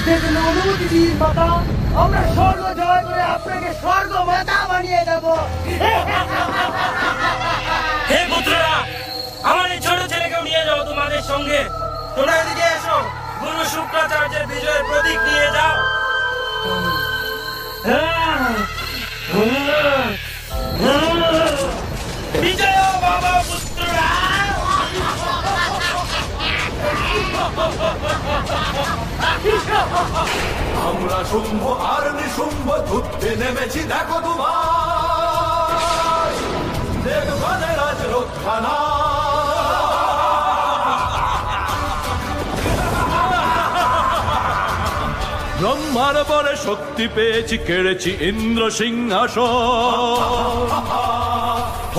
দেখুন অনুমতি দিন মাতা, আমরা স্বর্গ জয় করে আপনাকে স্বর্গ মাতা বানিয়ে দেব। হে পুত্ররা, আমার এই ছোট ছেলেকেও নিয়ে যাও তোমাদের সঙ্গে। তোমরা এদিকে এসো, গুরু শুক্রাচার্যের বিজয়ের প্রতীক নিয়ে যাও। বিজয় বাবা পুত্ররা। আমরা শুম্ভ আর নিশুম্ভ যুদ্ধে নেমেছি, দেখো তোমার দেখবানে রাজ রক্ষা না। ব্রহ্মার পরে শক্তি পেয়েছি, কেড়েছি ইন্দ্র সিংহাসন।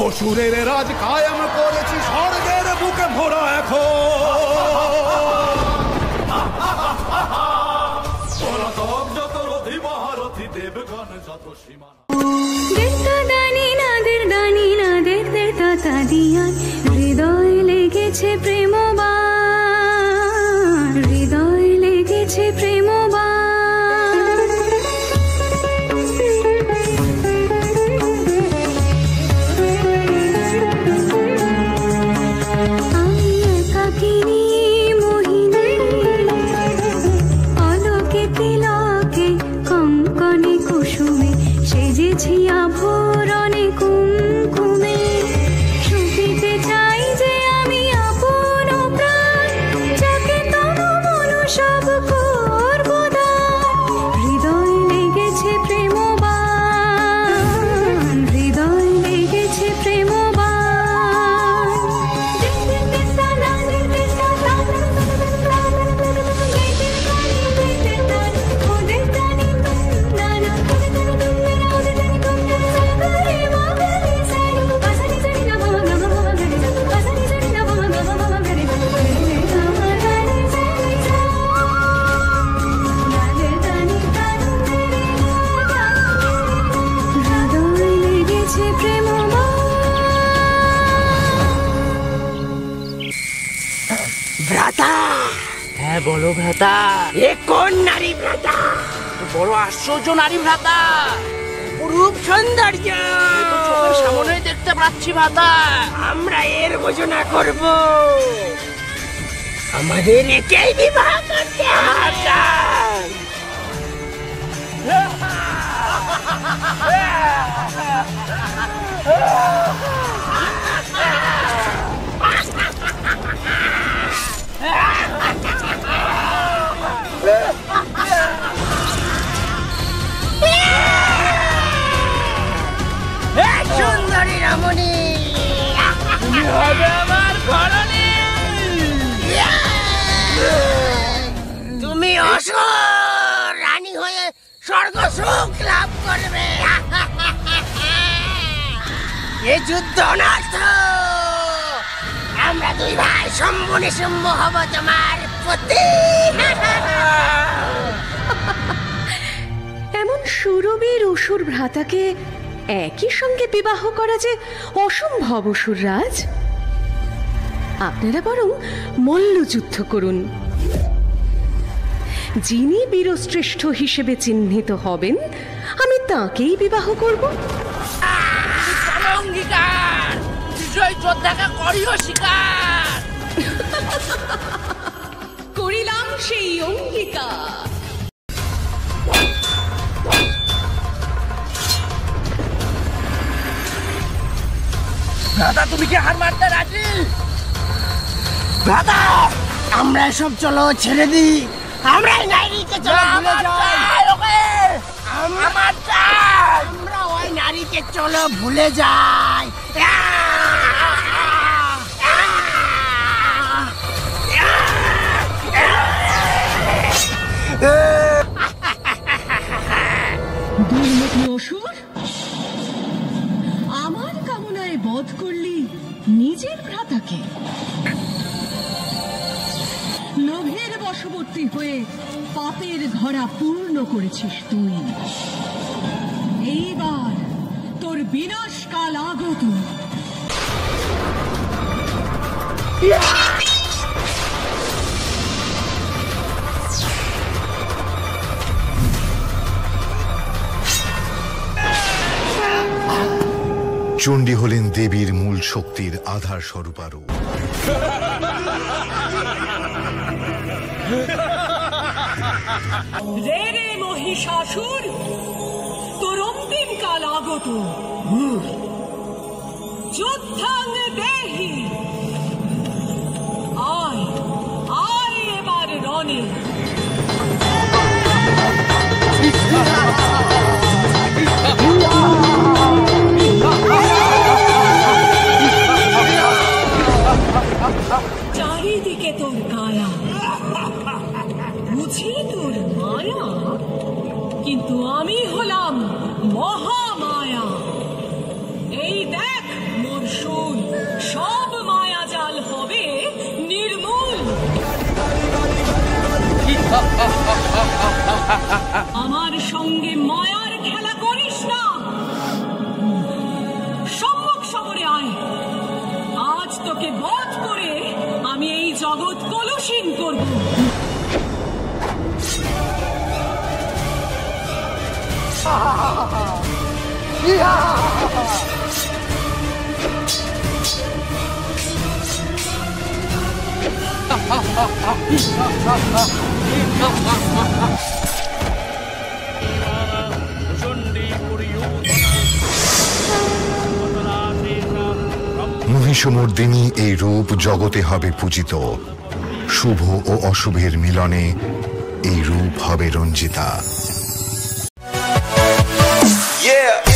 অসুরের রাজ কায়েম করেছি, স্বর্গের বুকে ভরা এখন। যত রথি মহারথী দেবগণ যত সীমানা। হৃদয় লেগেছে প্রেমবাণ, হৃদয় লেগেছে প্রেমবাণ। আমি একাকিনী মোহিনী, আলোকে তিলকে কঙ্কনে কুসুমে সেজেছি আভরণে কুমকুমে। শুকিতে চাই যে আমি আপন প্রাণ, যাকে তনু মনু সব করব দান। হৃদয় লেগেছে প্রেমবাণ, হৃদয় লেগেছে প্রেমবাণ। হৃদয় লেগেছে ভ্রাতা। হ্যাঁ বলো ভ্রাতা। এ কোন নারী ভ্রাতা? বড় আশ্চর্য নারী ভ্রাতা, রূপ সৌন্দর্য চোখের সামনেই দেখতে পাচ্ছি ভ্রাতা। আমরা এর ঘোষণা করব, আমাদের একেই বিবাহ করতে হবে। সুন্দরী রমণী, তুমি হবে আমার ঘরণী। তুমি অসুর রানী হয়ে স্বর্গ সুখ লাভ করবে। এ যুদ্ধ অনর্থ, আমরা দুই ভাই শম্ভু নিশুম্ভ হব তোমার পতি। এমন সুরবীর অসুর ভ্রাতাকে একই সঙ্গে বিবাহ করা যে অসম্ভব অসুররাজ। আপনারা বরং মল্লযুদ্ধ করুন। যিনি বীরশ্রেষ্ঠ হিসেবে চিহ্নিত হবেন, আমি তাকেই বিবাহ করব। অঙ্গীকার, বিজয় যোদ্ধাকে করিও শিকার। করিলাম সেই অঙ্গীকার। ভ্রাতা, তুমি কি হার মারতে রাজি? দাদা, আমরা এসব চলো ছেড়ে দিই। আমরা এই নারীকে চলো ভুলে যাই। আমরা ওই নারীকে চলো ভুলে যাই। দুর্মতি অসুর, আমার কামনায় বধ করলি নিজের ভ্রাতাকে। লোভের বশবর্তী হয়ে পাপের ঘরা পূর্ণ করেছিস তুই। এইবার তোর বিনাশকাল আগত। চণ্ডী হলেন দেবীর মূল শক্তির আধার স্বরূপারূপ। রে রে মহিষাসুর, তোর অন্তিম কাল আগত। যুদ্ধাং দেহি, আয় আয় এবার রণে। চারিদিকে তোর কায়া, বুঝি তোর মায়া, কিন্তু আমি হলাম মহামায়া। এই দেখ মোর শূল, সব মায়া জাল হবে নির্মূল। আমার সঙ্গে মায়ার খেলা করিস না, সম্মুখ সমরে আয়। আজ তোকে বধ করে আমি এই জগৎ কলুষীন করব। মহিষমর্দিনী এই রূপ জগতে হবে পূজিত। শুভ ও অশুভের মিলনে এই রূপ হবে রঞ্জিতা। Yeah.